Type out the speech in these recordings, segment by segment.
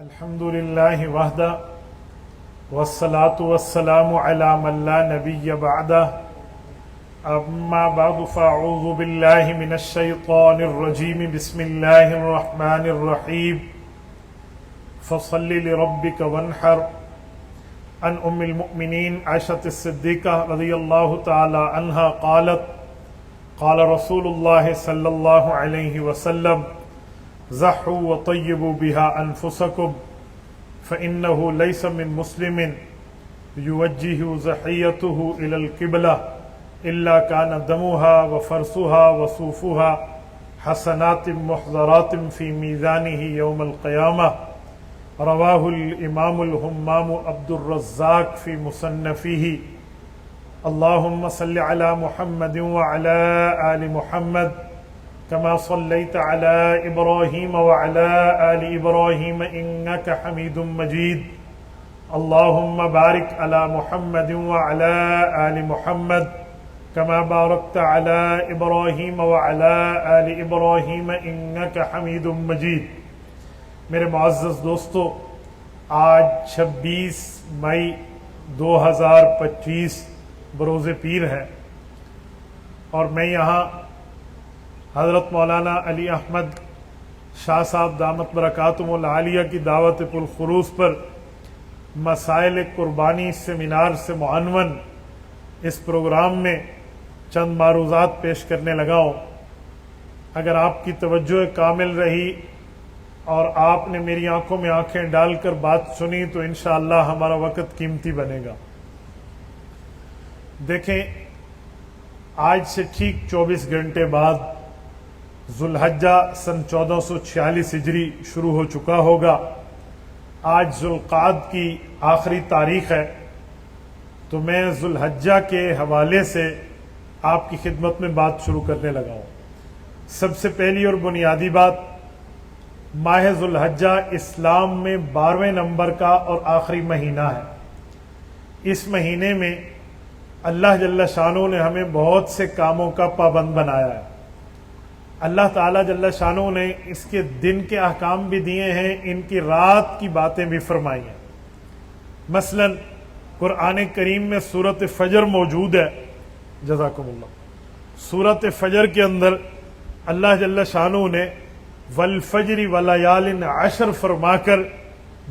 الحمد لله وحده والصلاة والسلام على من لا نبي بعده أما بعد فأعوذ بالله من الشيطان الرجيم بسم الله الرحمن الرحيم فصل لربك وانحر عن أم المؤمنين عائشة الصديقة رضي الله تعالى عنها قالت قال رسول الله صلى الله عليه وسلم زحوا وطيبوا بها أنفسكم فإنه ليس من مسلم يوجه زحيته إلى القبلة إلا كان دمها وفرسها وصوفها حسنات محضرات في ميزانه يوم القيامة. رواه الإمام الهمام عبد الرزاق في مصنفه. اللهم صل على محمد وعلى آل محمد كما صليت على إبراهيم وعلى آل إبراهيم إنك حميد مجيد. اللهم بارك على محمد وعلى آل محمد كما باركت على إبراهيم وعلى آل إبراهيم إنك حميد مجيد. میرے معزز دوستو، آج 26 مئی 2025 بروز پیر ہے اور میں یہاں حضرت مولانا علی احمد شاہ صاحب دامت برکاتہم العالیہ کی دعوت پرخروس پر مسائل قربانی سیمینار سے معنون اس پروگرام میں چند معروضات پیش کرنے لگا ہوں. اگر آپ کی توجہ کامل رہی اور آپ نے میری آنکھوں میں آنکھیں ڈال کر بات سنی تو انشاءاللہ ہمارا وقت قیمتی بنے گا. دیکھیں، آج سے ٹھیک 24 گھنٹے بعد ذوالحجہ سن 1446 ہجری شروع ہو چکا ہوگا. آج ذوالقعد کی آخری تاریخ ہے، تو میں ذوالحجہ کے حوالے سے آپ کی خدمت میں بات شروع کرنے لگا ہوں. سب سے پہلی اور بنیادی بات، ماہ ذوالحجہ اسلام میں 12ویں نمبر کا اور آخری مہینہ ہے. اس مہینے میں اللہ جل شانہ نے ہمیں بہت سے کاموں کا پابند بنایا ہے. اللہ تعالیٰ جل شانہ نے اس کے دن کے احکام بھی دیے ہیں، ان کی رات کی باتیں بھی فرمائی ہیں. مثلا قرآن کریم میں سورۃ فجر موجود ہے. جزاکم اللہ. سورۃ فجر کے اندر اللہ جل شانہ نے والفجر ولیال عشر فرما کر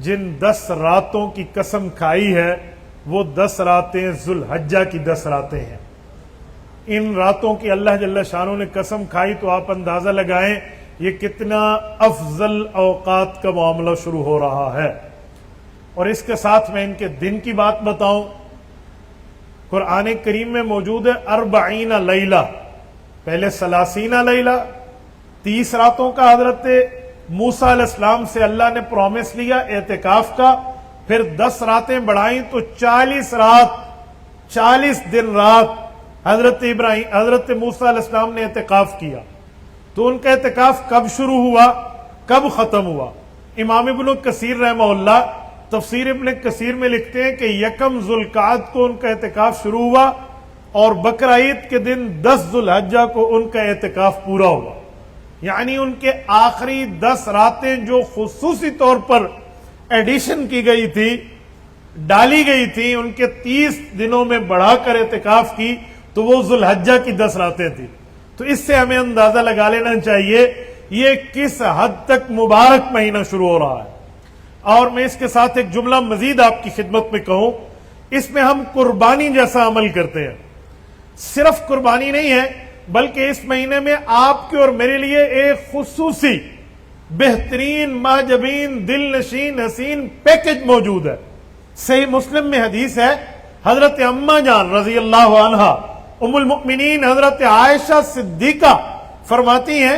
جن 10 راتوں کی قسم کھائی ہے وہ 10 راتیں ذوالحجہ کی 10 راتیں ہیں. ان راتوں کی اللہ جل شانہ نے قسم کھائی تو آپ اندازہ لگائیں یہ کتنا افضل اوقات کا معاملہ شروع ہو رہا ہے. اور اس کے ساتھ میں ان کے دن کی بات بتاؤں. قرآن کریم میں موجود ہے 40 لیلہ، پہلے 30 لیلہ 30 راتوں کا حضرت موسیٰ علیہ السلام سے اللہ نے پرومس لیا اعتکاف کا، پھر 10 راتیں بڑھائیں تو 40 رات 40 دن رات حضرت موسیٰ علیہ السلام نے اعتکاف کیا. تو ان کا اعتکاف کب شروع ہوا، کب ختم ہوا؟ امام ابن کثیر رحمہ اللہ تفسیر ابن کثیر میں لکھتے ہیں کہ 1 ذوالقعد کو ان کا اعتکاف شروع ہوا اور بقرعید کے دن 10 ذوالحجہ کو ان کا اعتکاف پورا ہوا. یعنی ان کے آخری 10 راتیں جو خصوصی طور پر ایڈیشن کی گئی تھی، ڈالی گئی تھی، ان کے 30 دنوں میں بڑھا کر اعتکاف کی تو وہ ذوالحجہ کی 10 راتیں تھی. تو اس سے ہمیں اندازہ لگا لینا چاہیے یہ کس حد تک مبارک مہینہ شروع ہو رہا ہے. اور میں اس کے ساتھ ایک جملہ مزید آپ کی خدمت میں کہوں، اس میں ہم قربانی جیسا عمل کرتے ہیں. صرف قربانی نہیں ہے بلکہ اس مہینے میں آپ کے اور میرے لیے ایک خصوصی بہترین معجبین دل نشین حسین پیکج موجود ہے. صحیح مسلم میں حدیث ہے، حضرت اماں جان رضی اللہ عنہا ام المؤمنین حضرت عائشہ صدیقہ فرماتی ہیں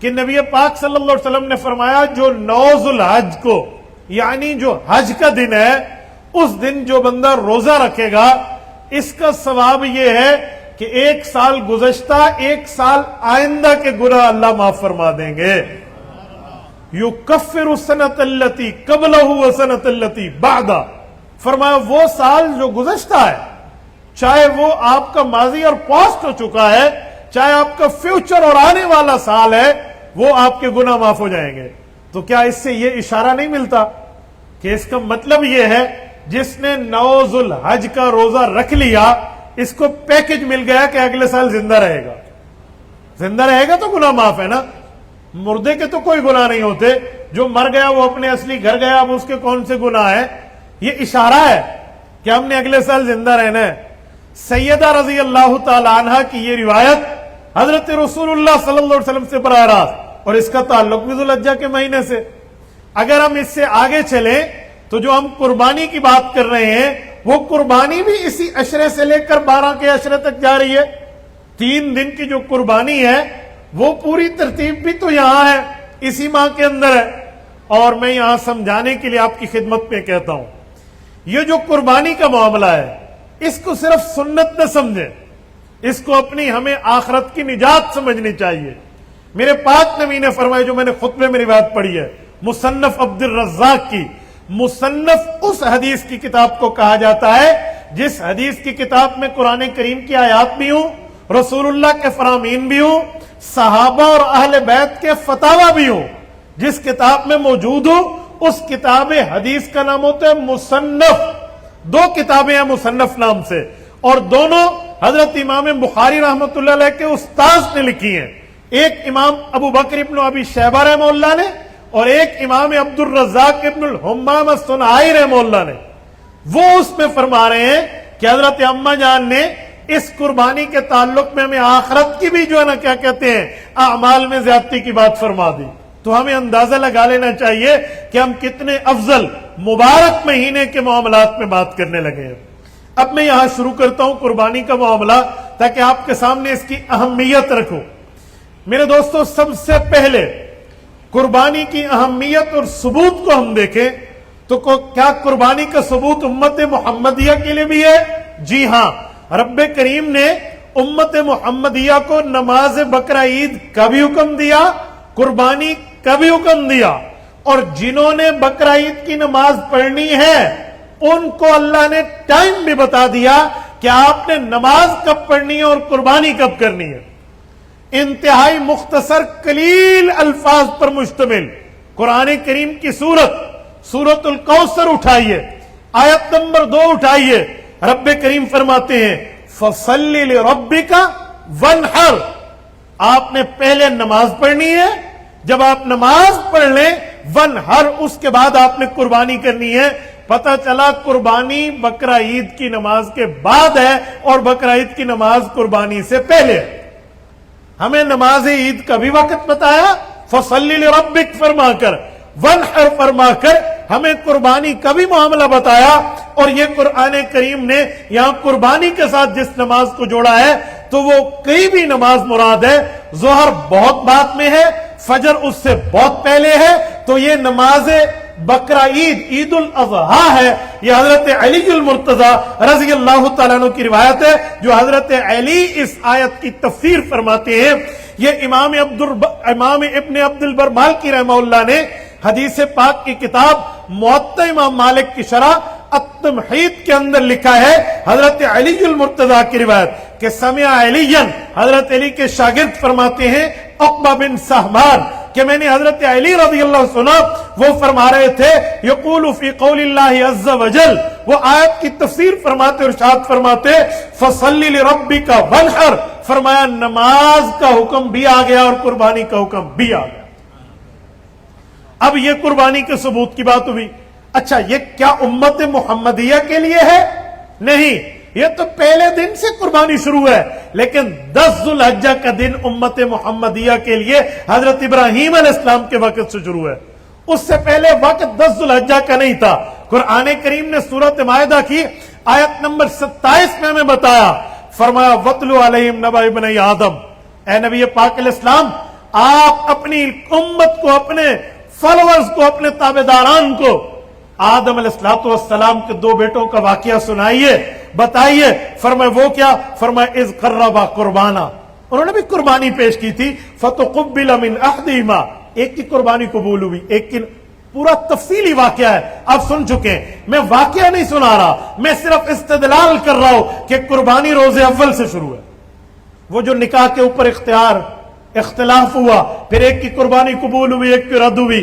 کہ نبی پاک صلی اللہ علیہ وسلم نے فرمایا جو 9 ذوالحج کو یعنی جو حج کا دن ہے اس دن جو بندہ روزہ رکھے گا اس کا ثواب یہ ہے کہ 1 سال گزشتہ 1 سال آئندہ کے گناہ اللہ معاف فرما دیں گے. یکفر السنۃ التی قبلہ والسنۃ التی بعدہ، فرمایا وہ سال جو گزشتہ ہے، چاہے وہ آپ کا ماضی اور پاسٹ ہو چکا ہے، چاہے آپ کا فیوچر اور آنے والا سال ہے، وہ آپ کے گناہ معاف ہو جائیں گے. تو کیا اس سے یہ اشارہ نہیں ملتا کہ اس کا مطلب یہ ہے جس نے 9 ذوالحج کا روزہ رکھ لیا اس کو پیکج مل گیا کہ اگلے سال زندہ رہے گا؟ زندہ رہے گا تو گناہ معاف ہے نا. مردے کے تو کوئی گناہ نہیں ہوتے، جو مر گیا وہ اپنے اصلی گھر گیا، اب اس کے کون سے گناہ ہے؟ یہ اشارہ ہے کہ ہم نے اگلے سال زندہ رہنا ہے. سیدہ رضی اللہ تعالی عنہ کی یہ روایت حضرت رسول اللہ صلی اللہ علیہ وسلم سے براہ راست، اور اس کا تعلق بھی ذوالحجہ کے مہینے سے. اگر ہم اس سے آگے چلیں تو جو ہم قربانی کی بات کر رہے ہیں وہ قربانی بھی اسی عشرے سے لے کر 12 کے عشرے تک جا رہی ہے. 3 دن کی جو قربانی ہے وہ پوری ترتیب بھی تو یہاں ہے، اسی ماہ کے اندر ہے. اور میں یہاں سمجھانے کے لیے آپ کی خدمت میں کہتا ہوں، یہ جو قربانی کا معاملہ ہے اس کو صرف سنت نہ سمجھیں، اس کو اپنی ہمیں آخرت کی نجات سمجھنی چاہیے. میرے پاک نبی نے فرمایا، جو میں نے خطبے میں روایت پڑھی ہے مصنف عبد الرزاق کی، مصنف اس حدیث کی کتاب کو کہا جاتا ہے جس حدیث کی کتاب میں قرآن کریم کی آیات بھی ہوں، رسول اللہ کے فرامین بھی ہوں، صحابہ اور اہل بیت کے فتاوی بھی ہوں. جس کتاب میں موجود ہوں اس کتاب حدیث کا نام ہوتا ہے مصنف. 2 کتابیں ہیں مصنف نام سے، اور دونوں حضرت امام بخاری رحمۃ اللہ علیہ کے استاذ نے لکھی ہیں. ایک امام ابو بکر ابن ابی شیبہ رحمہ اللہ نے، اور ایک امام عبد الرزاق ابن الحمام الصنعانی رحمہ اللہ نے. وہ اس میں فرما رہے ہیں کہ حضرت اما جان نے اس قربانی کے تعلق میں ہمیں آخرت کی بھی جو ہے نا کیا کہتے ہیں اعمال میں زیادتی کی بات فرما دی. تو ہمیں اندازہ لگا لینا چاہیے کہ ہم کتنے افضل مبارک مہینے کے معاملات میں بات کرنے لگے ہیں. اب میں یہاں شروع کرتا ہوں قربانی کا معاملہ تاکہ آپ کے سامنے اس کی اہمیت رکھوں. میرے دوستو، سب سے پہلے قربانی کی اہمیت اور ثبوت کو ہم دیکھیں تو کیا قربانی کا ثبوت امت محمدیہ کے لیے بھی ہے؟ جی ہاں. رب کریم نے امت محمدیہ کو نماز بقرہ عید کا بھی حکم دیا، قربانی کا بھی حکم دیا، اور جنہوں نے بقرہ عید کی نماز پڑھنی ہے ان کو اللہ نے ٹائم بھی بتا دیا کہ آپ نے نماز کب پڑھنی ہے اور قربانی کب کرنی ہے. انتہائی مختصر قلیل الفاظ پر مشتمل قرآن کریم کی سورت الکوثر اٹھائیے، آیت نمبر 2 اٹھائیے. رب کریم فرماتے ہیں فَصَلِّ لِرَبِّكَ وَانْحَرْ. آپ نے پہلے نماز پڑھنی ہے، جب آپ نماز پڑھ لیں وَانْحَرْ اس کے بعد آپ نے قربانی کرنی ہے. پتہ چلا قربانی بقرہ عید کی نماز کے بعد ہے اور بقرہ عید کی نماز قربانی سے پہلے ہے. ہمیں نماز عید کا بھی وقت بتایا فَصَلِّ لِرَبِّكَ فرما کر، وَانْحَرْ فرما کر ہمیں قربانی کا بھی معاملہ بتایا. اور یہ قرآن کریم نے یہاں قربانی کے ساتھ جس نماز کو جوڑا ہے تو وہ کئی بھی نماز مراد ہے. ظہر بہت بعد میں ہے، فجر اس سے بہت پہلے ہے، تو یہ نماز بقرہ عید الاضحیٰ ہے. یہ حضرت علی المرتضی رضی اللہ تعالیٰ عنہ کی روایت ہے جو حضرت علی اس آیت کی تفسیر فرماتے ہیں. یہ امام ابن عبد البر مالکی رحمہ اللہ نے حدیث پاک کی کتاب موطا امام مالک کی شرح التمہید کے اندر لکھا ہے حضرت علی المرتضی کی روایت کہ سمع علی، حضرت علی کے شاگرد فرماتے ہیں عقبہ بن سہمان کہ میں نے حضرت علی رضی اللہ سنا، وہ فرما رہے تھے یقول فی قول اللہ عز وجل، وہ آیت کی تفسیر فرماتے اور ارشاد فرماتے فصلی لربک وانحر، فرمایا نماز کا حکم بھی آ گیا اور قربانی کا حکم بھی آ گیا. اب یہ قربانی کے ثبوت کی بات ہوئی. اچھا، یہ کیا امت محمدیہ کے لیے ہے؟ نہیں، یہ تو پہلے دن سے قربانی شروع ہے، لیکن 10 ذوالحجہ کا دن امت محمدیہ کے لیے حضرت ابراہیم علیہ السلام کے وقت سے شروع ہے. اس سے پہلے وقت 10 ذوالحجہ کا نہیں تھا. قرآن کریم نے سورۃ مائدہ کی آیت نمبر 27 میں ہمیں بتایا، فرمایا وَاتْلُ عَلَيْهِمْ نَبَأَ ابْنَيْ آدم. اے نبی پاک علیہ السلام، آپ اپنی امت کو، اپنے فالوورز کو، اپنے تابعداران کو آدم علیہ السلام کے 2 بیٹوں کا واقعہ سنائیے، بتائیے. فرمایا وہ کیا؟ فرمایا اذ قربا قربانا، انہوں نے بھی قربانی پیش کی تھی. فتقبل من احدہما، ایک کی قربانی قبول ہوئی، ایک کی. پورا تفصیلی واقعہ ہے، آپ سن چکے ہیں. میں واقعہ نہیں سنا رہا، میں صرف استدلال کر رہا ہوں کہ قربانی روز اول سے شروع ہے. وہ جو نکاح کے اوپر اختلاف ہوا، پھر ایک کی قربانی قبول ہوئی، ایک کی رد ہوئی.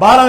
12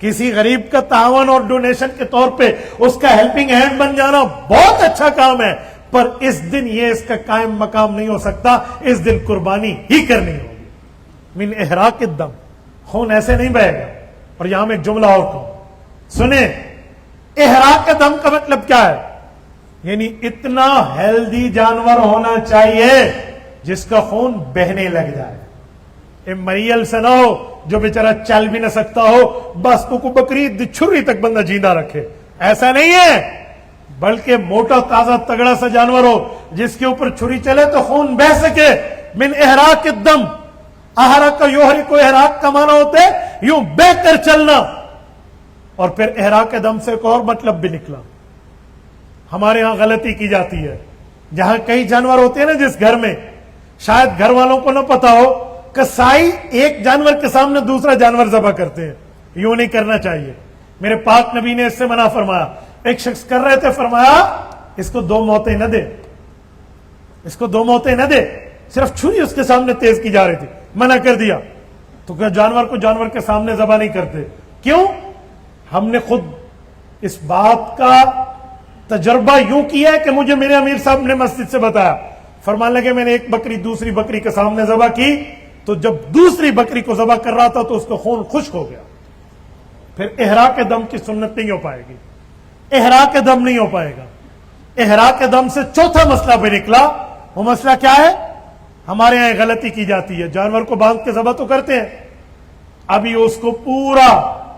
کسی غریب کا تعاون اور ڈونیشن کے طور پہ اس کا ہیلپنگ ہینڈ بن جانا بہت اچھا کام ہے، پر اس دن یہ اس کا قائم مقام نہیں ہو سکتا، اس دن قربانی ہی کرنی ہوگی۔ من احراق الدم، خون ایسے نہیں بہے گا۔ اور یہاں میں ایک جملہ اور کہوں، سنیں، احراق دم کا مطلب کیا ہے؟ یعنی اتنا ہیلدی جانور ہونا چاہیے جس کا خون بہنے لگ جائے، مریل سے نہ ہو جو بیچارہ چل بھی نہ سکتا ہو، بس کو بکری چھری تک بندہ جیندہ رکھے، ایسا نہیں ہے، بلکہ موٹا تازہ تگڑا سا جانور ہو جس کے اوپر چھری چلے تو خون بہ سکے۔ من احراق الدم، احرق کا یحرق کو احراق کا معنی ہوتا ہے یوں بہ کر چلنا۔ اور پھر احراق دم سے ایک اور مطلب بھی نکلا۔ ہمارے ہاں غلطی کی جاتی ہے، جہاں کئی جانور ہوتے ہیں نا جس گھر میں، شاید گھر والوں کو نہ پتا ہو، کسائی ایک جانور کے سامنے دوسرا جانور ذبح کرتے ہیں، یوں نہیں کرنا چاہیے۔ میرے پاک نبی نے اس سے منع فرمایا۔ ایک شخص کر رہے تھے، فرمایا اس کو 2 موتیں نہ دے، اس کو 2 موتیں نہ دے، صرف چھری اس کے سامنے تیز کی جا رہی تھی، منع کر دیا۔ تو کیا جانور کو جانور کے سامنے ذبح نہیں کرتے؟ کیوں؟ ہم نے خود اس بات کا تجربہ یوں کیا ہے کہ مجھے میرے امیر صاحب نے مسجد سے بتایا، فرمانے لگے میں نے ایک بکری دوسری بکری کے سامنے ذبح کی، تو جب دوسری بکری کو ذبح کر رہا تھا تو اس کا خون خشک ہو گیا۔ پھر احراق دم کی سنت نہیں ہو پائے گی، احراق دم نہیں ہو پائے گا۔ احراق دم سے چوتھا مسئلہ بھی نکلا۔ وہ مسئلہ کیا ہے؟ ہمارے یہاں غلطی کی جاتی ہے، جانور کو باندھ کے ذبح تو کرتے ہیں، ابھی اس کو پورا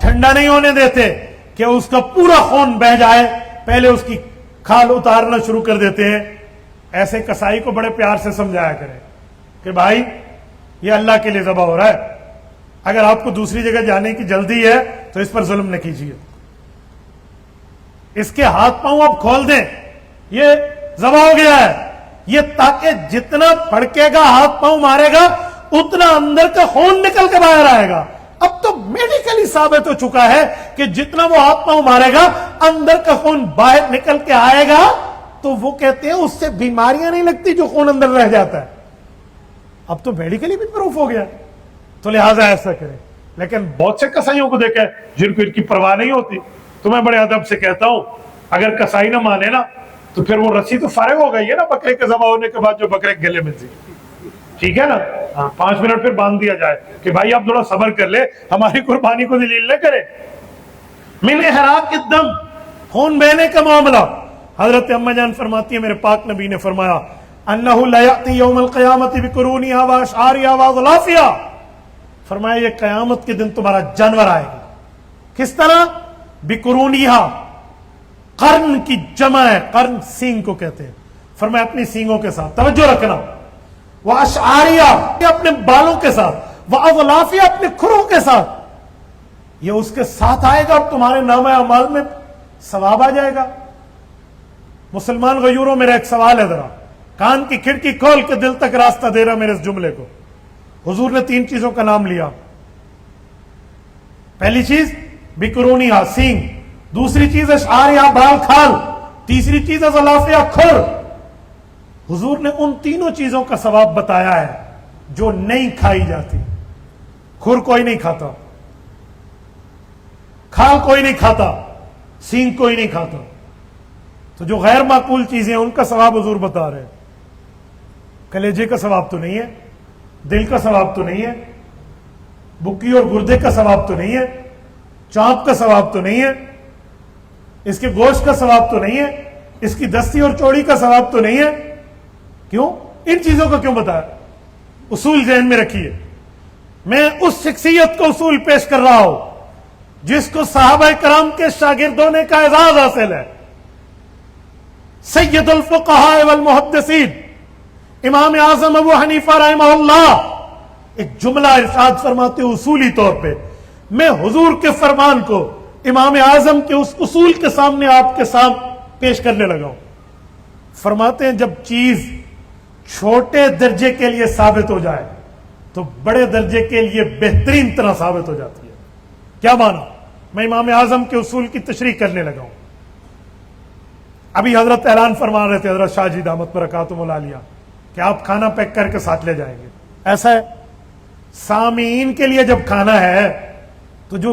ٹھنڈا نہیں ہونے دیتے کہ اس کا پورا خون بہ جائے، پہلے اس کی کھال اتارنا شروع کر دیتے ہیں۔ ایسے کسائی کو بڑے پیار سے سمجھایا کریں کہ بھائی یہ اللہ کے لیے ذبح ہو رہا ہے، اگر آپ کو دوسری جگہ جانے کی جلدی ہے تو اس پر ظلم نہ کیجیے، اس کے ہاتھ پاؤں آپ کھول دیں، یہ ذبح ہو گیا ہے، یہ تاکہ جتنا پھڑکے گا ہاتھ پاؤں مارے گا اتنا اندر کا خون نکل کے باہر آئے گا۔ اب تو میڈیکلی ثابت ہو چکا ہے کہ جتنا وہ ہاتھ پاؤں مارے گا اندر کا خون باہر نکل کے آئے گا، تو وہ کہتے ہیں اس سے بیماریاں نہیں لگتی جو خون اندر رہ جاتا ہے۔ اب تو میڈیکلی بھی پروف ہو گیا، تو لہٰذا ایسا کریں۔ لیکن بہت سے کسائیوں کو دیکھا ہے جن کو ان کی پرواہ نہیں ہوتی۔ تو میں بڑے ادب سے کہتا ہوں، اگر کسائی نہ مانے نا تو پھر وہ رسی تو فارغ ہو گئی ہے نا بکرے کے ذبح ہونے کے بعد جو بکرے کے گلے میں تھی، ٹھیک ہے نا، 5 منٹ پھر باندھ دیا جائے کہ بھائی آپ تھوڑا صبر کر لے، ہماری قربانی کو ذلیل نہ کرے۔ من احراق الدم، خون بہنے کا معاملہ۔ حضرت اما جان فرماتی ہے میرے پاک نبی نے فرمایا انہ لا یأتی یوم القیامت بقرونہا واشعارہا واظلافہا، فرمایا یہ قیامت کے دن تمہارا جانور آئے گا، کس طرح؟ بقرونہا، قرن کی جمع ہے، قرن سینگ کو کہتے ہیں، فرمایا اپنی سینگوں کے ساتھ، توجہ رکھنا، واشعارہا اپنے بالوں کے ساتھ، واظلافہا اپنے کھروں کے ساتھ، یہ اس کے ساتھ آئے گا اور تمہارے نامہ اعمال میں ثواب آ جائے گا۔ مسلمان غیوروں، میرا ایک سوال ہے، ذرا کان کی کھڑکی کھول کے دل تک راستہ دے رہا میرے اس جملے کو۔ حضور نے 3 چیزوں کا نام لیا، پہلی چیز بقرونہا، سینگ، دوسری چیز اشعارہا، بال کھال، تیسری چیز اظلافہا، کھر۔ حضور نے ان تینوں چیزوں کا ثواب بتایا ہے جو نہیں کھائی جاتی۔ کھر کوئی نہیں کھاتا، کھال کوئی نہیں کھاتا، سینگ کوئی نہیں کھاتا، تو جو غیر معقول چیزیں ہیں ان کا ثواب حضور بتا رہے ہیں۔ کلیجے کا ثواب تو نہیں ہے، دل کا ثواب تو نہیں ہے، بکی اور گردے کا ثواب تو نہیں ہے، چانپ کا ثواب تو نہیں ہے، اس کے گوشت کا ثواب تو نہیں ہے، اس کی دستی اور چوڑی کا ثواب تو نہیں ہے۔ کیوں؟ ان چیزوں کا کیوں بتایا؟ اصول ذہن میں رکھیے، میں اس شخصیت کو اصول پیش کر رہا ہوں جس کو صحابہ کرام کے شاگردوں نے کا اعزاز حاصل ہے۔ سید الفقہاء والمحدثین امام اعظم ابو حنیفہ رحمہ اللہ ایک جملہ ارشاد فرماتے اصولی طور پہ، میں حضور کے فرمان کو امام اعظم کے اس اصول کے سامنے آپ کے سامنے پیش کرنے لگا ہوں۔ فرماتے ہیں جب چیز چھوٹے درجے کے لیے ثابت ہو جائے تو بڑے درجے کے لیے بہترین طرح ثابت ہو جاتی ہے۔ کیا مانا؟ میں امام اعظم کے اصول کی تشریح کرنے لگا ہوں۔ ابھی حضرت اعلان فرما رہے تھے، حضرت شاہ جی دامت برکاتہم العالیہ، کہ آپ کھانا پیک کر کے ساتھ لے جائیں گے۔ ایسا ہے، سامعین کے لیے جب کھانا ہے تو جو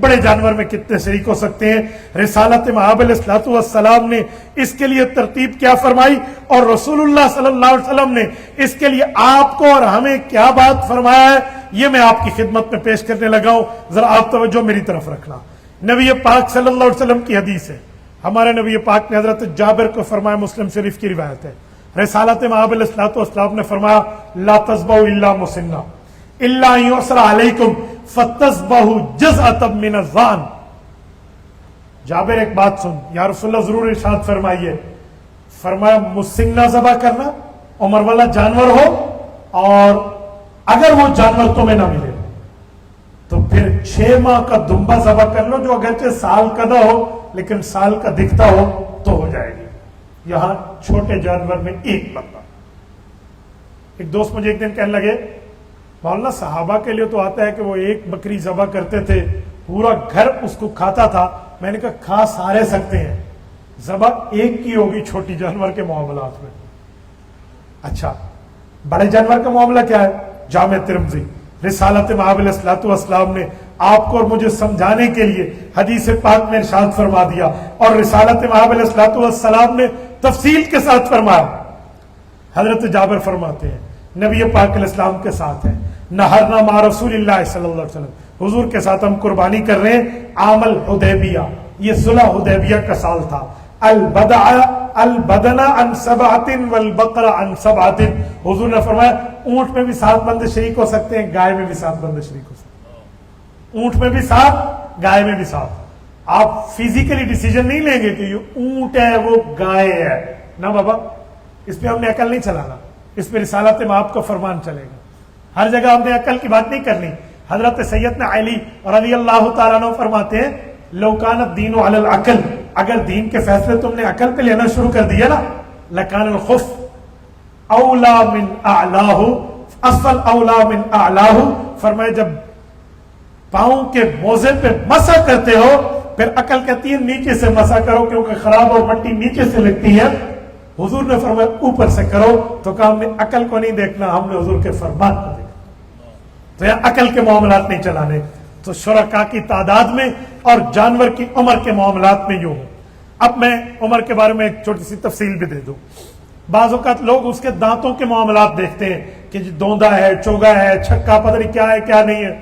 بڑے جانور میں کتنے شریک ہو سکتے ہیں؟ رسالت مآب علیہ الصلوۃ والسلام نے اس کے لیے ترتیب کیا فرمائی اور رسول اللہ صلی اللہ علیہ وسلم نے اس کے لیے آپ کو اور ہمیں کیا بات فرمایا ہے، یہ میں آپ کی خدمت میں پیش کرنے لگا ہوں. ذرا آپ توجہ میری طرف رکھنا. نبی پاک صلی اللہ علیہ وسلم کی حدیث ہے. ہمارے نبی پاک نے حضرت جابر کو فرمایا، مسلم شریف کی روایت ہے، رسالت مآب علیہ الصلوۃ والسلام نے فرمایا لا تذبحوا الا مسنہ الا یسر علیکم فتذبحوا جزءا من الظان. جابر ایک بات سن، یا رسول اللہ ضرور ارشاد فرمائیے. فرمایا مسنہ ذبح کرنا، عمر والا جانور ہو، اور اگر وہ جانور تمہیں نہ ملے تو پھر 6 ماہ کا دمبا ذبح کر لو، جو اگرچہ سال کا نہ ہو لیکن سال کا دکھتا ہو تو ہو جائے گی. یہاں چھوٹے جانور میں ایک بندہ. ایک دوست مجھے ایک دن کہنے لگے مولانا صحابہ کے لیے تو آتا ہے کہ وہ ایک بکری ذبح کرتے تھے، پورا گھر اس کو کھاتا تھا. میں نے کہا کھا سارے سکتے ہیں، ذبح ایک کی ہوگی چھوٹی جانور کے معاملات میں. اچھا بڑے جانور کا معاملہ کیا ہے؟ جامع ترمذی رسالت مآب علیہ الصلوۃ والسلام نے آپ کو اور مجھے سمجھانے کے لیے حدیث پاک میں ارشاد فرما دیا، اور رسالت مآب علیہ الصلوۃ والسلام نے تفصیل کے ساتھ فرمایا. حضرت جابر فرماتے ہیں نبی پاک علیہ السلام کے ساتھ ہے، نہرنا مع رسول اللہ صلی اللہ علیہ وسلم، حضور کے ساتھ ہم قربانی کر رہے ہیں. عام الحدیبیہ، یہ صلح حدیبیہ کا سال تھا. البدن عن 7 والبقر عن 7. حضور نے فرمایا اونٹ میں بھی 7 بندے شریک ہو سکتے ہیں، گائے میں بھی 7 بندے شریک ہو سکتے ہیں. اونٹ میں بھی 7، گائے میں بھی 7. آپ فزیکلی ڈیسیجن نہیں لیں گے کہ یہ اونٹ ہے وہ گائے ہے، نہ بابا، اس پہ ہم نے عقل نہیں چلانا، اس پہ رسالت مآب کا فرمان چلے گا. ہر جگہ ہم نے عقل کی بات نہیں کرنی. حضرت سیدنا علی رضی اللہ تعالیٰ عنہ فرماتے ہیں لو کان الدین علی العقل، اگر دین کے فیصلے تم نے عقل پہ لینا شروع کر دیا نا، لکان الخف اولا من اعلاہ، اسفل اولا من اعلاہ. فرمایا جب پاؤں کے موزے پہ مسا کرتے ہو پھر عقل کہتی ہے نیچے سے مسا کرو، کیونکہ خراب اور مٹی نیچے سے لگتی ہے. حضور نے فرمایا اوپر سے کرو، تو کہا ہم نے عقل کو نہیں دیکھنا، ہم نے حضور کے فرمان کو دیکھنا. تو یہاں عقل کے معاملات نہیں چلانے. تو شرکا کی تعداد میں اور جانور کی عمر کے معاملات میں یوں ہوں. اب میں عمر کے بارے میں ایک چھوٹی سی تفصیل بھی دے دوں. بعض اوقات لوگ اس کے دانتوں کے معاملات دیکھتے ہیں کہ دوندا ہے، چوگا ہے، چھکا، پتہ نہیں کیا ہے کیا نہیں ہے.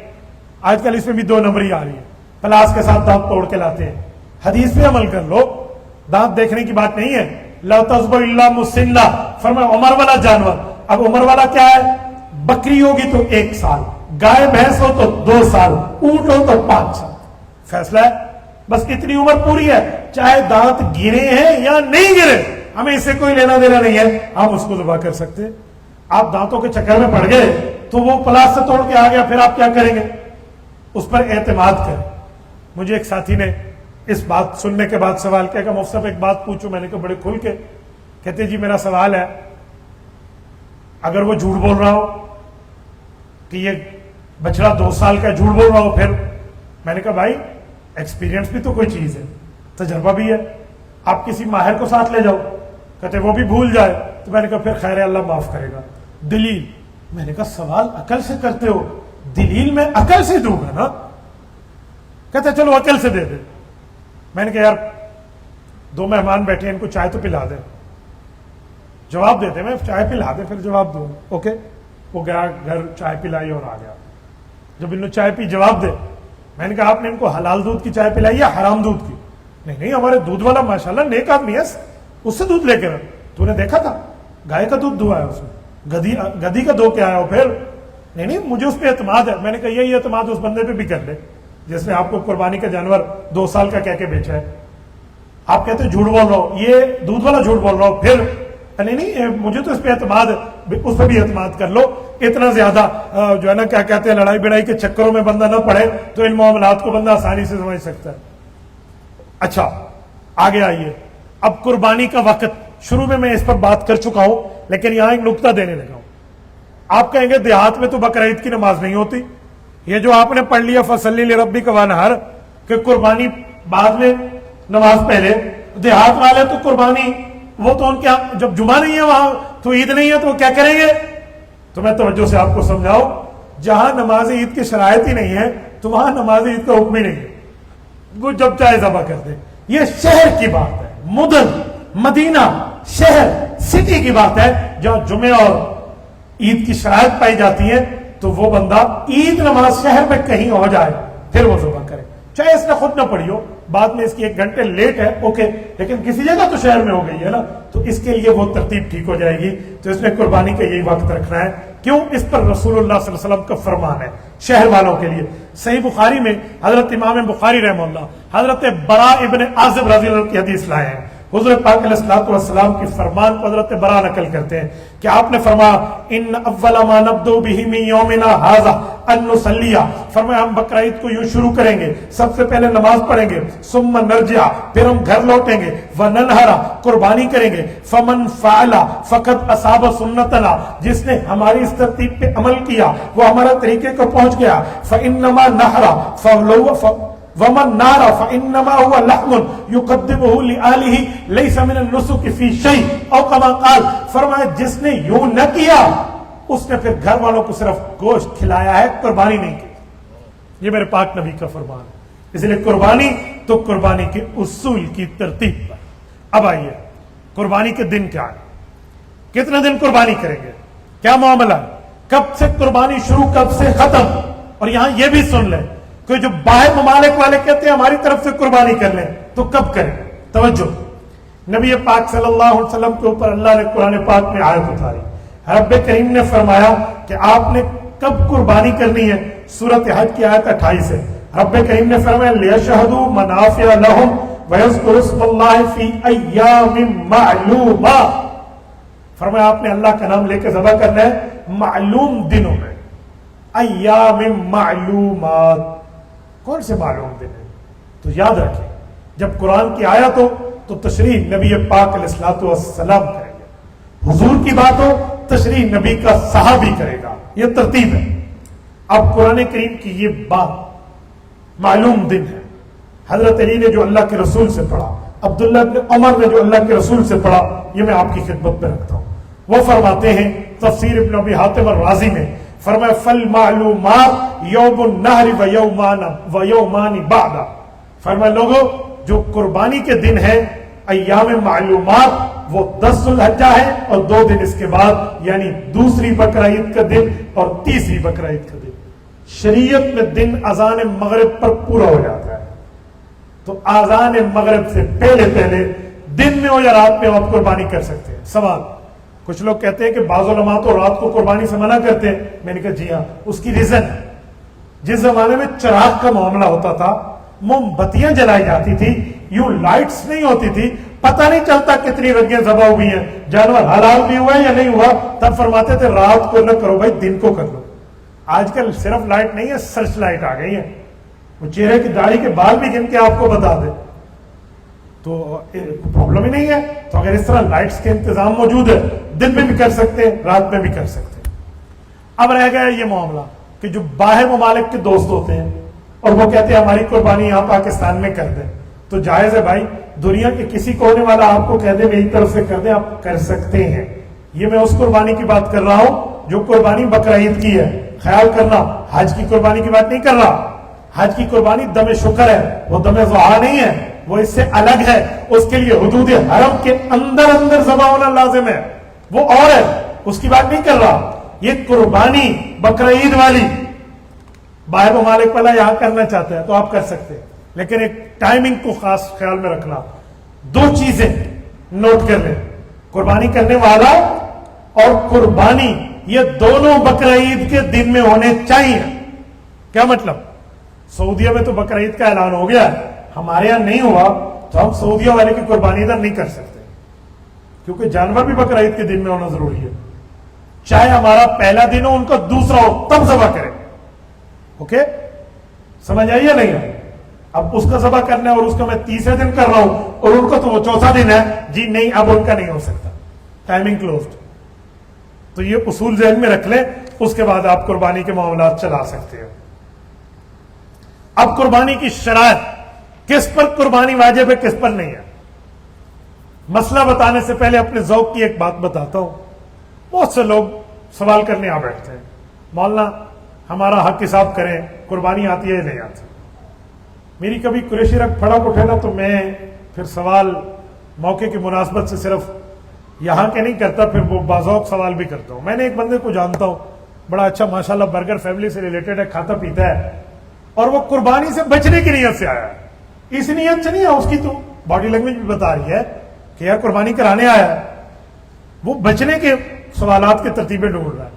آج کل اس میں بھی 2 نمبری آ رہی ہے، پلاس کے ساتھ دانت توڑ کے لاتے ہیں. حدیث پہ عمل کر لو، دانت دیکھنے کی بات نہیں ہے. لا تذبح الا مسنہ، فرمایا عمر والا جانور. اب عمر والا کیا ہے؟ بکری ہوگی تو 1 سال، گائے بھینس ہو تو 2 سال، اونٹ ہو تو 5 سال. فیصلہ ہے، بس اتنی عمر پوری ہے، چاہے دانت گرے ہیں یا نہیں گرے، ہمیں اس سے کوئی لینا دینا نہیں ہے، ہم اس کو ذبح کر سکتے. آپ دانتوں کے چکر میں پڑ گئے تو وہ پلاس سے توڑ کے آ گیا، پھر آپ کیا کریں گے؟ اس پر اعتماد کریں. مجھے ایک ساتھی نے اس بات سننے کے بعد سوال کیا کہ مفتی صاحب ایک بات پوچھوں. میں نے کہا بڑے کھل کے. کہتے جی میرا سوال ہے، اگر وہ جھوٹ بول رہا ہو کہ یہ بچڑا 2 سال کا جھوٹ بول رہا ہو پھر؟ میں نے کہا بھائی ایکسپیرینس بھی تو کوئی چیز ہے، تجربہ بھی ہے، آپ کسی ماہر کو ساتھ لے جاؤ. کہتے وہ بھی بھول جائے. تو میں نے کہا پھر خیر ہے، اللہ معاف کرے گا. دلیل؟ میں نے کہا سوال عقل سے کرتے ہو، دلیل میں عقل سے دوں گا نا. کہتے چلو عقل سے دے دے. میں نے کہا یار 2 مہمان بیٹھے ہیں، ان کو چائے تو پلا دیں. جواب دیتے میں چائے پلا دیں پھر جواب دوں. اوکے. وہ گیا گھر، چائے پلائی اور آ گیا. جب انہوں نے چائے پی جواب دے. میں نے کہا آپ نے ان کو حلال دودھ کی چائے پلائی یا حرام دودھ کی؟ نہیں ہمارے دودھ والا ماشاءاللہ نیک آدمی ہے، اس سے دودھ لے کے رکھ. تو نے دیکھا تھا گائے کا دودھ دھویا ہے اس میں، گدھی کا دھو کے آیا ہو پھر؟ نہیں مجھے اس پہ اعتماد ہے. میں نے کہا یہی اعتماد اس بندے پہ بھی کر لے جس نے آپ کو قربانی کا جانور 2 سال کا کہہ کے بیچا ہے. آپ کہتے ہیں جھوٹ بول رہا ہو، یہ دودھ والا جھوٹ بول رہا ہو پھر؟ نہیں مجھے تو اس پہ اعتماد ہے، اس پہ بھی اعتماد کر لو. اتنا زیادہ جو ہے نا کیا کہتے ہیں لڑائی بڑائی کے چکروں میں بندہ نہ پڑے تو ان معاملات کو بندہ آسانی سے سمجھ سکتا ہے. اچھا آگے آئیے. اب قربانی کا وقت، شروع میں اس پر بات کر چکا ہوں لیکن یہاں ایک نقطہ دینے لگا ہوں. آپ کہیں گے دیہات میں تو بقرعید کی نماز نہیں ہوتی. یہ جو آپ نے پڑھ لیا فصلی لربک وانحر کہ قربانی بعد میں نماز پہلے، دیہات والے تو قربانی وہ تو ان کے جب جمعہ نہیں ہے وہاں تو عید نہیں ہے تو وہ کیا کریں گے؟ تو میں توجہ سے آپ کو سمجھاؤں، جہاں نماز عید کی شرائط ہی نہیں ہے تو وہاں نماز عید کا حکم ہی نہیں ہے. وہ جب چاہے ذبح کر دیں. یہ شہر کی بات ہے, مدن, مدینہ, شہر, سٹی کی بات ہے جہاں جمعہ اور عید کی شرائط پائی جاتی ہیں, تو وہ بندہ عید نماز شہر میں کہیں ہو جائے پھر وہ ذبح کرے, چاہے اس نے خود نہ پڑھی ہو, بعد میں اس کی 1 گھنٹے لیٹ ہے اوکے, لیکن کسی جگہ تو شہر میں ہو گئی ہے نا, تو اس کے لیے وہ ترتیب ٹھیک ہو جائے گی. تو اس نے قربانی کا یہی وقت رکھنا ہے. کیوں؟ اس پر رسول اللہ صلی اللہ علیہ وسلم کا فرمان ہے شہر والوں کے لیے. صحیح بخاری میں حضرت امام بخاری رحمہ اللہ حضرت برا ابن عازب رضی اللہ عنہ کی حدیث لائے ہیں. حضور پاک علیہ الصلوۃ والسلام کی فرمان کو حضرت برا نقل کرتے ہیں کہ آپ نے فرمایا ان اول ما نبدو به من یومنا ھذا ان نصلی, فرمایا ہم بقرہ عید کو یوں شروع کریں گے, سب سے پہلے نماز پڑھیں گے, ثم نرجع, پھر ہم گھر لوٹیں گے, وننہر, قربانی کریں گے, فمن فعل فقد اصاب سنتنا, جس نے ہماری اس ترتیب پہ عمل کیا وہ ہمارا طریقے کو پہنچ گیا, فانما نحر فلو ومن نار فانما هو لحم يقدمه لآلہ ليس من النسك في شيء او كما قال, فرمایا جس نے یوں نہ کیا اس نے پھر گھر والوں کو صرف گوشت کھلایا ہے, قربانی نہیں کی. یہ میرے پاک نبی کا فرمان ہے. اس لیے قربانی تو قربانی کے اصول کی ترتیب پر. اب آئیے قربانی کے دن کیا ہے, کتنے دن قربانی کریں گے, کیا معاملہ ہے, کب سے قربانی شروع کب سے ختم. اور یہاں یہ بھی سن لیں کہ جو باہر ممالک والے کہتے ہیں ہماری طرف سے قربانی کر لیں, تو کب کریں. توجہ, نبی پاک صلی اللہ علیہ وسلم کے اوپر اللہ نے قرآن پاک میں آیت اتاری, رب کریم نے فرمایا کہ آپ نے کب قربانی کرنی ہے. سورۃ حج کی آیت 28 ہے. رب کریم نے فرمایا لیشہدوا منافع لہم ویذکروا اسم اللہ فی ایام معلومات, فرمایا آپ نے اللہ کا نام لے کے ذبح کرنا ہے معلوم دنوں میں. ایام معلومات, کون سے معلوم دن ہے؟ تو یاد رکھیں جب قرآن کی آیت ہو تو تشریح نبی پاک علیہ الصلوۃ والسلام کریں گے, حضور کی بات ہو تشریح نبی کا صحابی کرے گا, یہ ترتیب ہے. اب قرآن کریم کی یہ بات معلوم دن ہے. حضرت علی نے جو اللہ کے رسول سے پڑھا, عبداللہ بن عمر نے جو اللہ کے رسول سے پڑھا, یہ میں آپ کی خدمت میں رکھتا ہوں. وہ فرماتے ہیں تفسیر ابن ابی حاتم الرازی میں, فرمایا فالمعلومات یوم النحر و یومان بعد, فرمایا لوگوں جو قربانی کے دن ہے ایام معلومات وہ 10 ذو الحجہ ہے اور 2 دن اس کے بعد, یعنی دوسری بقرہ عید کا دن اور تیسری بقرہ عید کا دن. شریعت میں دن اذان مغرب پر پورا ہو جاتا ہے, تو اذان مغرب سے پہلے دن میں ہو یا رات میں ہو آپ قربانی کر سکتے ہیں. سوال, کچھ لوگ کہتے ہیں کہ بعض علماء تو رات کو قربانی سے منع کرتے ہیں. میں نے کہا جی ہاں, اس کی ریزن ہے, جس زمانے میں چراغ کا معاملہ ہوتا تھا, موم بتیاں جلائی جاتی تھی, یوں لائٹس نہیں ہوتی تھی, پتہ نہیں چلتا کتنی رنگیں ذبح ہوئی ہیں, جانور حلال بھی ہوا ہے یا نہیں ہوا, تب فرماتے تھے رات کو نہ کرو بھائی, دن کو کر لو. آج کل صرف لائٹ نہیں ہے, سرچ لائٹ آ گئی ہے, وہ چہرے کی داڑھی کے بال بھی گن کے آپ کو بتا دے, تو پرابلم ہی نہیں ہے. تو اگر اس طرح لائٹس کے انتظام موجود ہے, دن میں بھی کر سکتے ہیں, رات میں بھی کر سکتے ہیں. اب رہ گیا یہ معاملہ کہ جو باہر ممالک کے دوست ہوتے ہیں اور وہ کہتے ہیں ہماری قربانی یہاں پاکستان میں کر دیں, تو جائز ہے بھائی, دنیا کے کسی کونے والا آپ کو کہہ دے میری طرف سے کر دیں, آپ کر سکتے ہیں. یہ میں اس قربانی کی بات کر رہا ہوں جو قربانی بقرہ عید کی ہے. خیال کرنا حج کی قربانی کی بات نہیں کر رہا. حج کی قربانی دم شکر ہے, وہ دم ضحیٰ نہیں ہے, وہ اس سے الگ ہے. اس کے لیے حدود حرم کے اندر ذبح ہونا لازم ہے, وہ اور ہے, اس کی بات نہیں کر رہا. یہ قربانی بقرہ عید والی باہر ممالک والا یہاں کرنا چاہتا ہے تو آپ کر سکتے ہیں, لیکن ایک ٹائمنگ کو خاص خیال میں رکھنا. 2 چیزیں نوٹ کر لیں, قربانی کرنے والا اور قربانی, یہ دونوں بقرہ عید کے دن میں ہونے چاہیے. کیا مطلب؟ سعودیہ میں تو بقرہ عید کا اعلان ہو گیا, ہمارے یہاں نہیں ہوا, تو ہم سعودیہ والے کی قربانی ادھر نہیں کر سکتے, کیونکہ جانور بھی بقرہ عید کے دن میں ہونا ضروری ہے. چاہے ہمارا پہلا دن ہو ان کا دوسرا ہو, تب ذبح کریں. اوکے, سمجھ آئی یا نہیں ہے؟ اب اس کا ذبح کرنا ہے اور اس کا میں تیسرے دن کر رہا ہوں اور ان کا تو وہ چوتھا دن ہے, جی نہیں اب ان کا نہیں ہو سکتا, ٹائمنگ کلوزڈ. تو یہ اصول ذہن میں رکھ لیں, اس کے بعد آپ قربانی کے معاملات چلا سکتے ہیں. اب قربانی کی شرائط, کس پر قربانی واجب ہے کس پر نہیں ہے. مسئلہ بتانے سے پہلے اپنے ذوق کی ایک بات بتاتا ہوں. بہت سے لوگ سوال کرنے آ بیٹھتے ہیں, مولانا ہمارا حق حساب کریں, قربانی آتی ہے یا نہیں آتی. میری کبھی قریشی رنگ پھڑک اٹھے نا تو میں پھر سوال موقع کی مناسبت سے صرف یہاں کے نہیں کرتا، پھر وہ بازوق سوال بھی کرتا ہوں. میں نے ایک بندے کو جانتا ہوں، بڑا اچھا ماشاءاللہ برگر فیملی سے ریلیٹڈ ہے، کھاتا پیتا ہے، اور وہ قربانی سے بچنے کی نیت سے آیا ہے. اس نیت سے نہیں ہے، اس کی تو باڈی لینگویج بھی بتا رہی ہے کہ یار قربانی کرانے آیا ہے، وہ بچنے کے سوالات کے ترتیبیں ڈھونڈ رہا ہے.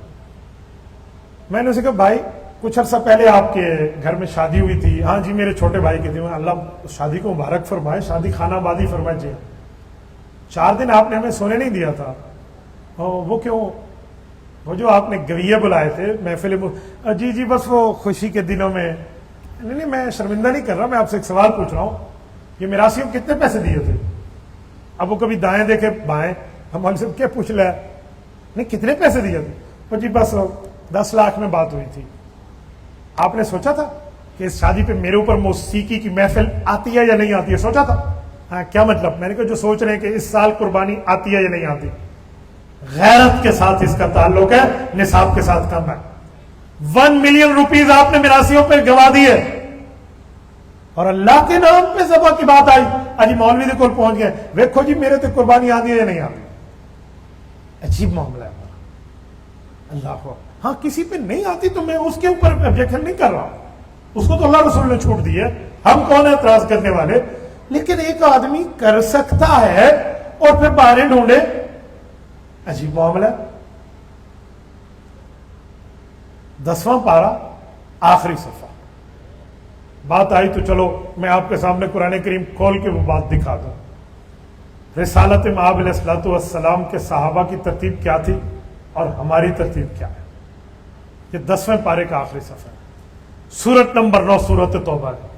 میں نے اسے کہا بھائی کچھ عرصہ پہلے آپ کے گھر میں شادی ہوئی تھی. ہاں جی میرے چھوٹے بھائی کی تھی. اللہ شادی کو مبارک فرمائے، شادی خانہ آبادی فرمائے. جی 4 دن آپ نے ہمیں سونے نہیں دیا تھا. وہ کیوں؟ وہ جو آپ نے گویے بلائے تھے محفل جی جی بس وہ خوشی کے دنوں میں. نہیں میں شرمندہ نہیں کر رہا، میں آپ سے ایک سوال پوچھ رہا ہوں، یہ میراثیوں کو کتنے پیسے دیے تھے؟ اب وہ کبھی دائیں دیکھے بائیں، ہم ہم سے کیا پوچھ لے، نہیں کتنے پیسے دیے تھے؟ وہ جی بس 10 لاکھ میں بات ہوئی تھی. آپ نے سوچا تھا کہ اس شادی پہ میرے اوپر موسیقی کی محفل آتی ہے یا نہیں آتی ہے؟ سوچا تھا؟ ہاں کیا مطلب؟ میں نے کہا جو سوچ رہے ہیں کہ اس سال قربانی آتی ہے یا نہیں آتی. غیرت کے ساتھ اس کا تعلق ہے، نصاب کے ساتھ کم ہے. 1 ملین روپیز آپ نے میراثیوں پہ گوا دیے، اور اللہ کے نام پہ ذبح کی بات آئی. اجی مولوی کے کول پہنچ گئے، ویکھو جی میرے تے قربانی آتی ہے یا نہیں آتی. عجیب معاملہ ہے اللہ. ہاں کسی پہ نہیں آتی تو میں اس کے اوپر آبجیکشن نہیں کر رہا، اس کو تو اللہ رسول نے چھوٹ دی ہے، ہم کون ہیں اعتراض کرنے والے. لیکن ایک آدمی کر سکتا ہے اور پھر بہانے ڈھونڈے، عجیب معاملہ. 10واں پارہ آخری صفحہ. بات آئی تو چلو میں آپ کے سامنے قرآن کریم کھول کے وہ بات دکھا دوں. رسالت مآب علیہ الصلوۃ والسلام کے صحابہ کی ترتیب کیا تھی اور ہماری ترتیب کیا ہے. یہ 10ویں پارے کا آخری صفحہ ہے، سورت نمبر 9 سورت توبہ ہے.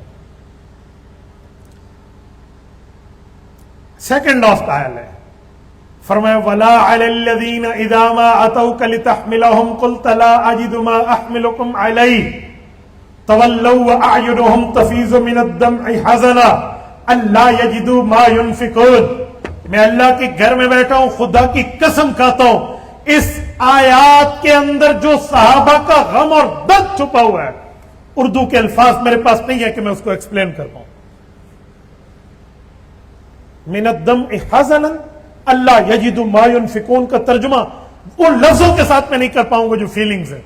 سیکنڈ لاسٹ آیت ہے. فرمایا وَلَا عَلَى الَّذِينَ إِذَا مَا أَتَوْكَ لِتَحْمِلَهُمْ قُلْتَ لَا أَجِدُ مَا أَحْمِلُكُمْ عَلَيْهِ تَوَلَّوْا وَأَعْيُنُهُمْ تَفِيضُ مِنَ الدَّمْعِ حَزَنًا أَلَّا يَجِدُوا مَا يُنْفِقُونَ. میں اللہ کے گھر میں بیٹھا ہوں، خدا کی قسم کھاتا ہوں اس آیات کے اندر جو صحابہ کا غم اور درد چھپا ہوا ہے، اردو کے الفاظ میرے پاس نہیں ہے کہ میں اس کو ایکسپلین کر پاؤں. من الدمع حزنا اللہ یجد ما ينفقون کا ترجمہ ان لفظوں کے ساتھ میں نہیں کر پاؤں گا جو فیلنگز ہے،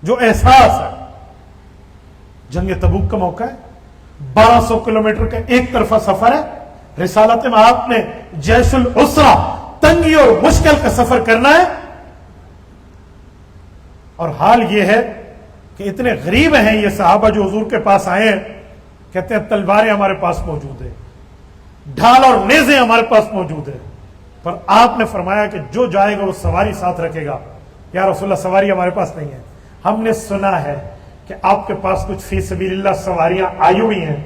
جو احساس ہے. جنگ تبوک کا موقع ہے، 1200 کلومیٹر کا ایک طرفہ سفر ہے. رسالت میں آپ نے جیش العسرہ، تنگی اور مشکل کا سفر کرنا ہے، اور حال یہ ہے کہ اتنے غریب ہیں یہ صحابہ جو حضور کے پاس آئے ہیں. کہتے ہیں تلواریں ہمارے پاس موجود ہیں، ڈھال اور نیزیں ہمارے پاس موجود ہیں، پر آپ نے فرمایا کہ جو جائے گا وہ سواری ساتھ رکھے گا. یا رسول اللہ سواری ہمارے پاس نہیں ہے. ہم نے سنا ہے کہ آپ کے پاس کچھ فی سبیل اللہ سواریاں آئی ہوئی ہیں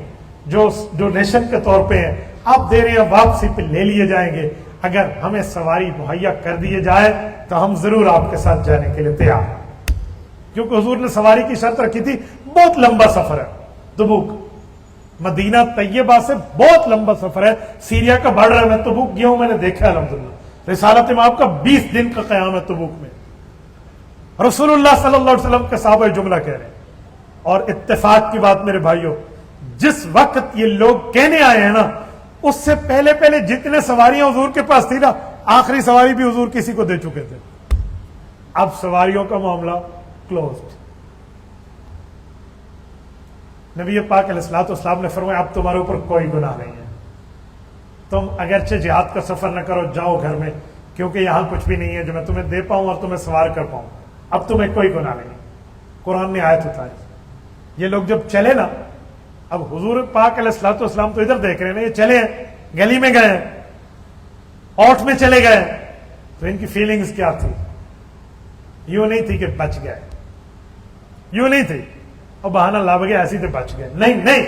جو ڈونیشن کے طور پہ ہیں، آپ دے رہے ہیں، واپسی پہ لے لیے جائیں گے. اگر ہمیں سواری مہیا کر دیے جائے تو ہم ضرور آپ کے ساتھ جانے کے لیے تیار ہیں. کیونکہ حضور نے سواری کی شرط رکھی تھی. بہت لمبا سفر ہے تبوک، مدینہ طیبہ سے بہت لمبا سفر ہے. سیریا کا بارڈر ہے، میں تبوک گیا ہوں، میں نے دیکھا الحمدللہ. رسالت میں آپ کا 20 دن کا قیام ہے تبوک میں. رسول اللہ صلی اللہ علیہ وسلم کے صحابہ جملہ کہہ رہے ہیں. اور اتفاق کی بات میرے بھائیوں، جس وقت یہ لوگ کہنے آئے ہیں نا، اس سے پہلے پہلے جتنے سواریاں حضور کے پاس تھی نا، آخری سواری بھی حضور کسی کو دے چکے تھے. اب سواریوں کا معاملہ کلوزڈ. نبی پاک علیہ الصلوۃ والسلام نے فرمایا اب تمہارے اوپر کوئی گناہ نہیں ہے. تم اگرچہ جہاد کا سفر نہ کرو، جاؤ گھر میں، کیونکہ یہاں کچھ بھی نہیں ہے جو میں تمہیں دے پاؤں اور تمہیں سوار کر پاؤں. اب تمہیں کوئی گناہ نہیں. قرآن نے آیت اتاری. یہ لوگ جب چلے نا، اب حضور پاک علیہ الصلوۃ والسلام تو ادھر دیکھ رہے ہیں نا، یہ چلے ہیں، گلی میں گئے ہیں، اوٹ میں چلے گئے، تو ان کی فیلنگز کیا تھی؟ یوں نہیں تھی کہ بچ گئے، یوں نہیں تھی اور بہانہ لاب گئے ایسی تو بچ گئے. نہیں نہیں،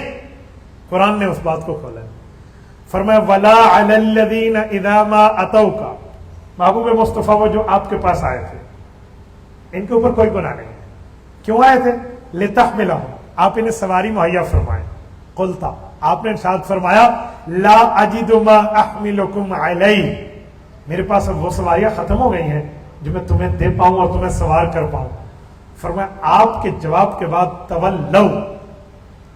قرآن نے اس بات کو کھولا. فرمایا وَلَا عَلَى الَّذِينَ إِذَا مَا أَتَوْكَ. محبوب مصطفیٰ وہ جو آپ کے پاس آئے تھے، ان کے اوپر کوئی گناہ نہیں ہے. کیوں آئے تھے؟ لِتَحْمِلَهُمْ، آپ انہیں سواری مہیا فرمائیں. قُلْتَ، آپ نے ارشاد فرمایا لَا أَجِدُ مَا أَحْمِلُكُمْ عَلَيْهِ، میرے پاس اب وہ سواریاں ختم ہو گئی ہیں جو میں تمہیں دے پاؤں اور تمہیں سوار کر پاؤں. فرمایا آپ کے جواب کے بعد تولوا،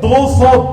200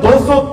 200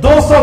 200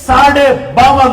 52.5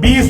20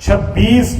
26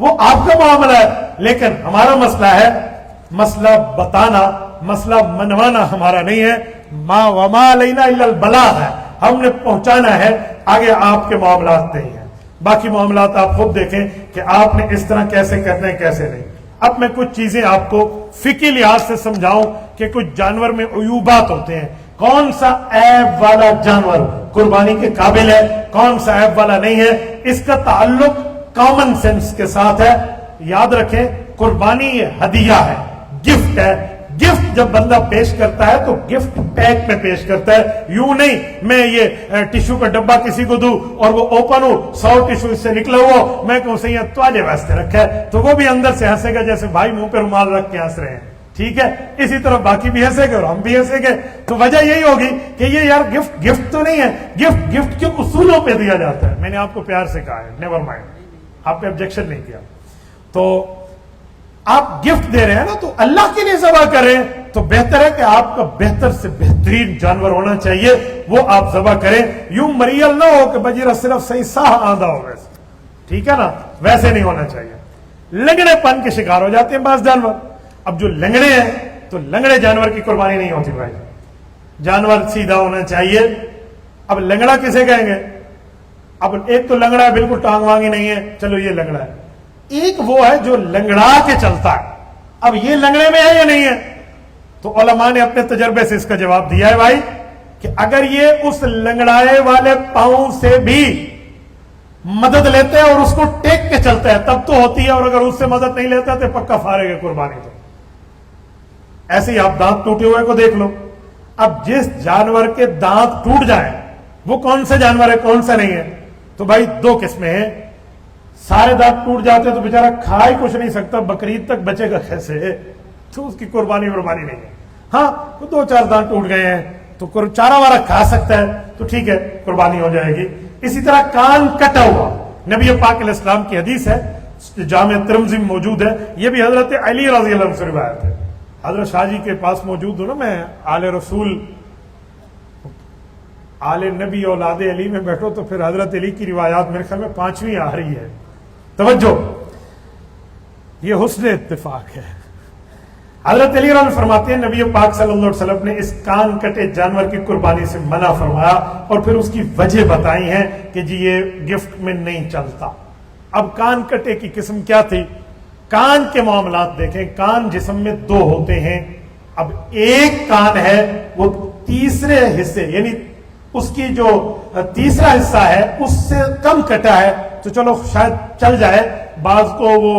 وہ آپ کا معاملہ ہے، لیکن ہمارا مسئلہ ہے مسئلہ بتانا، مسئلہ منوانا ہمارا نہیں ہے. ما وما علینا الا البلاغ ہے، ہم نے پہنچانا ہے، آگے آپ کے معاملات نہیں ہیں. باقی معاملات آپ خود دیکھیں کہ آپ نے اس طرح کیسے کرنا ہے کیسے نہیں. اب میں کچھ چیزیں آپ کو فقہی لحاظ سے سمجھاؤں کہ کچھ جانور میں عیوبات ہوتے ہیں. کون سا عیب والا جانور قربانی کے قابل ہے، کون سا عیب والا نہیں ہے، اس کا تعلق کامن سینس کے ساتھ ہے. یاد رکھیں قربانی یہ ہدیہ ہے، گفٹ ہے. گفٹ جب بندہ پیش کرتا ہے تو گفٹ پیک میں پیش کرتا ہے، یوں نہیں میں یہ ٹشو کا ڈبہ کسی کو دوں اور وہ اوپن ہو 100 ٹشو اس سے نکلا ہوا میں کہوں سے یہ تواجے واسطے رکھا ہے، تو وہ بھی اندر سے ہنسے گا جیسے بھائی منہ پہ رومال رکھ کے ہنس رہے ہیں. ٹھیک ہے، اسی طرح باقی بھی ہنسے گے اور ہم بھی ہنسے گے. تو وجہ یہی ہوگی کہ یہ یار گفٹ تو نہیں ہے، گفٹ کے اصولوں پہ دیا جاتا ہے. میں نے آپ کو پیار سے کہا ہے، نیور مائنڈ، آپ نے آبجیکشن نہیں کیا. تو آپ گفٹ دے رہے ہیں نا، تو اللہ کے لیے ذبح کریں تو بہتر ہے کہ آپ کا بہتر سے بہترین جانور ہونا چاہیے، وہ آپ ذبح کریں. یوں مریل نہ ہو کہ بجیرہ صرف صحیح ساہ آندھا ہو ویسے، ٹھیک ہے نا، ویسے نہیں ہونا چاہیے. لنگڑے پن کے شکار ہو جاتے ہیں بعض جانور. اب جو لنگڑے ہیں تو لنگڑے جانور کی قربانی نہیں ہوتی بھائی، جانور سیدھا ہونا چاہیے. اب لنگڑا کسے کہیں گے؟ اب ایک تو لنگڑا ہے بالکل ٹانگ وانگی نہیں ہے، چلو یہ لنگڑا ہے. ایک وہ ہے جو لنگڑا کے چلتا ہے. اب یہ لنگڑے میں ہے یا نہیں ہے؟ تو علماء نے اپنے تجربے سے اس کا جواب دیا ہے بھائی کہ اگر یہ اس لنگڑائے والے پاؤں سے بھی مدد لیتے ہیں اور اس کو ٹیک کے چلتا ہے تب تو ہوتی ہے، اور اگر اس سے مدد نہیں لیتا تو پکا فارغ ہے قربانی. تو ایسے ہی آپ دانت ٹوٹے ہوئے کو دیکھ لو. اب جس جانور کے دانت ٹوٹ جائیں وہ کون سے جانور ہے کون سا نہیں ہے؟ تو بھائی دو قسمیں ہیں. سارے دانت ٹوٹ جاتے تو بیچارہ کھا ہی کچھ نہیں سکتا، بقرعید تک بچے گا کیسے؟ تو اس کی قربانی نہیں ہے. ہاں تو 2-4 دانت ٹوٹ گئے ہیں تو چارہ وارہ کھا سکتا ہے تو ٹھیک ہے قربانی ہو جائے گی. اسی طرح کان کٹا ہوا، نبی پاک علیہ السلام کی حدیث ہے جامع ترمذی میں موجود ہے، یہ بھی حضرت علی رضی اللہ عنہ سے روایت ہے. حضرت شاہ جی کے پاس موجود ہوں نا، میں آل رسول آل نبی اولاد علی میں بیٹھو تو پھر حضرت علی کی روایات میرے خیال میں 5ویں آ رہی ہے. توجہ، یہ حسن اتفاق ہے. حضرت علی رضی فرماتے ہیں نبی پاک صلی اللہ علیہ وسلم نے اس کان کٹے جانور کی قربانی سے منع فرمایا اور پھر اس کی وجہ بتائی ہیں کہ جی یہ گفٹ میں نہیں چلتا. اب کان کٹے کی قسم کیا تھی؟ کان کے معاملات دیکھیں. کان جسم میں 2 ہوتے ہیں. اب ایک کان ہے وہ تیسرے حصے یعنی اس کی جو تیسرا حصہ ہے اس سے کم کٹا ہے تو چلو شاید چل جائے. بعض کو وہ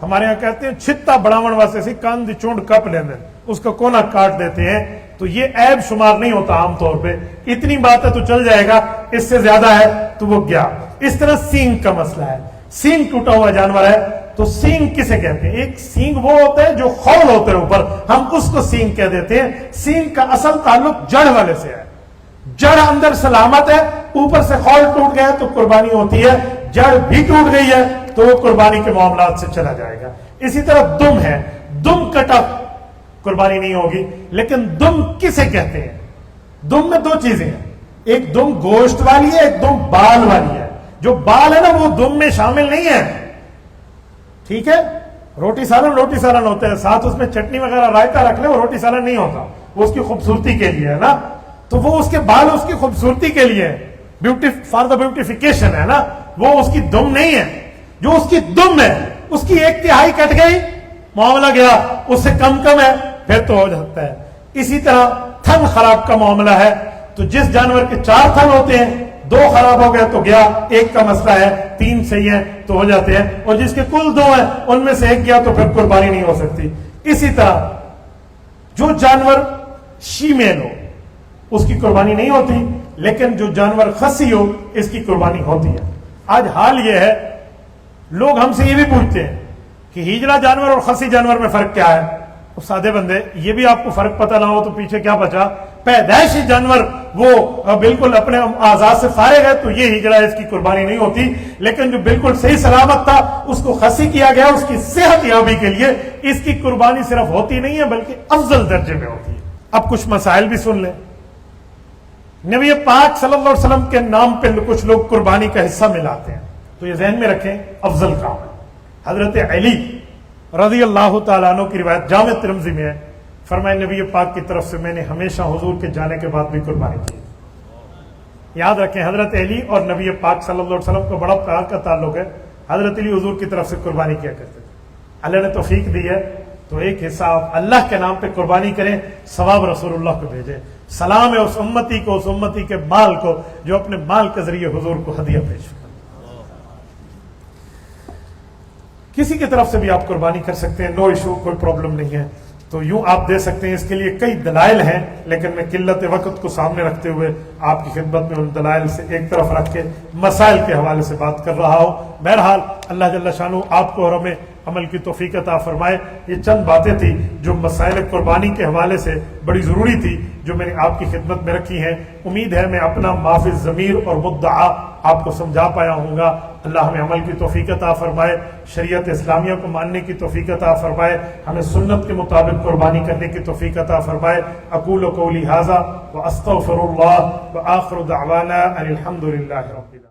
ہمارے یہاں کہتے ہیں چھتا بڑاون واسطے سی کان دی چونڈ کپ لیندے، اس کا کونا کاٹ دیتے ہیں. تو یہ عیب شمار نہیں ہوتا عام طور پہ، اتنی بات ہے تو چل جائے گا، اس سے زیادہ ہے تو وہ گیا. اس طرح سینگ کا مسئلہ ہے. سینگ ٹوٹا ہوا جانور ہے تو سینگ کسے کہتے ہیں؟ ایک سینگ وہ ہوتا ہے جو خول ہوتے ہیں اوپر، ہم اس کو سینگ کہہ دیتے ہیں. سینگ کا اصل تعلق جڑ والے سے ہے. جڑ اندر سلامت ہے، اوپر سے خول ٹوٹ گیا تو قربانی ہوتی ہے، جڑ بھی ٹوٹ گئی ہے تو وہ قربانی کے معاملات سے چلا جائے گا. اسی طرح دم ہے، دم کٹا قربانی نہیں ہوگی. لیکن دم کسے کہتے ہیں؟ دم میں 2 چیزیں ہیں، ایک دم گوشت والی ہے، ایک دم بال والی ہے. جو بال ہے نا وہ دم میں شامل نہیں ہے. ٹھیک ہے، روٹی سالن ہوتا ہے، ساتھ اس میں چٹنی وغیرہ رائتا رکھ لے، وہ روٹی سالن نہیں ہوتا، وہ اس کی خوبصورتی کے لیے ہے نا. تو وہ اس کے بال اس کی خوبصورتی کے لیے بیوٹی فار دا بیوٹیفیکیشن ہے نا، وہ اس کی دم نہیں ہے. جو اس کی دم ہے اس کی 1/3 کٹ گئی، معاملہ گیا. اس سے کم ہے پھر تو ہو جاتا ہے. اسی طرح تھن خراب کا معاملہ ہے تو جس جانور کے 4 تھن ہوتے ہیں 2 خراب ہو گئے تو گیا، 1 کا مسئلہ ہے، 3 صحیح ہیں تو ہو جاتے ہیں. اور جس کے کل 2 ہیں ان میں سے 1 گیا تو پھر قربانی نہیں ہو سکتی. اسی طرح جو جانور شیمین ہو اس کی قربانی نہیں ہوتی، لیکن جو جانور خصی ہو اس کی قربانی ہوتی ہے. آج حال یہ ہے لوگ ہم سے یہ بھی پوچھتے ہیں کہ ہیجڑا جانور اور خصی جانور میں فرق کیا ہے؟ سادے بندے یہ بھی آپ کو فرق پتہ نہ ہو تو پیچھے کیا بچا؟ پیدائشی جانور وہ بالکل اپنے آزاد سے فارغ ہے تو یہ ہجڑا اس کی قربانی نہیں ہوتی. لیکن جو بالکل صحیح سلامت تھا اس کو خصی کیا گیا، اس کی صحت یابی کے لیے اس کی قربانی صرف ہوتی نہیں ہے بلکہ افضل درجے میں ہوتی ہے. اب کچھ مسائل بھی سن لیں. نبی پاک صلی اللہ علیہ وسلم کے نام پہ کچھ لوگ قربانی کا حصہ ملاتے ہیں تو یہ ذہن میں رکھیں افضل کام ہے. حضرت علی رضی اللہ تعالیٰ عنہ کی روایت جامع ترمذی میں ہے، فرمائے نبی پاک کی طرف سے میں نے ہمیشہ حضور کے جانے کے بعد بھی قربانی کی۔ یاد رکھیں حضرت علی اور نبی پاک صلی اللہ علیہ وسلم کو بڑا پیار کا تعلق ہے۔ حضرت علی حضور کی طرف سے قربانی کیا کرتے تھے۔ اللہ نے توفیق دی ہے تو ایک حصہ آپ اللہ کے نام پہ قربانی کریں، ثواب رسول اللہ کو بھیجیں۔ سلام ہے اس امتی کو، اس امتی کے مال کو جو اپنے مال کے ذریعے حضور کو ہدیہ پیش کرے۔ کسی کی طرف سے بھی آپ قربانی کر سکتے ہیں، نو ایشو، کوئی پرابلم نہیں ہے، تو یوں آپ دے سکتے ہیں۔ اس کے لیے کئی دلائل ہیں، لیکن میں قلت وقت کو سامنے رکھتے ہوئے آپ کی خدمت میں ان دلائل سے ایک طرف رکھ کے مسائل کے حوالے سے بات کر رہا ہوں۔ بہرحال اللہ جل شانہ آپ کو اور ہمیں عمل کی توفیق عطا فرمائے۔ یہ چند باتیں تھی جو مسائل قربانی کے حوالے سے بڑی ضروری تھی، جو میں نے آپ کی خدمت میں رکھی ہیں۔ امید ہے میں اپنا معافی ضمیر اور مدعا آپ کو سمجھا پایا ہوں گا۔ اللہ ہمیں عمل کی توفیق عطا فرمائے، شریعت اسلامیہ کو ماننے کی توفیق عطا فرمائے، ہمیں سنت کے مطابق قربانی کرنے کی توفیق عطا فرمائے۔ اقول قولی ھذا واستغفر اللہ وآخر دعوانا ان الحمد للہ رب العالمین۔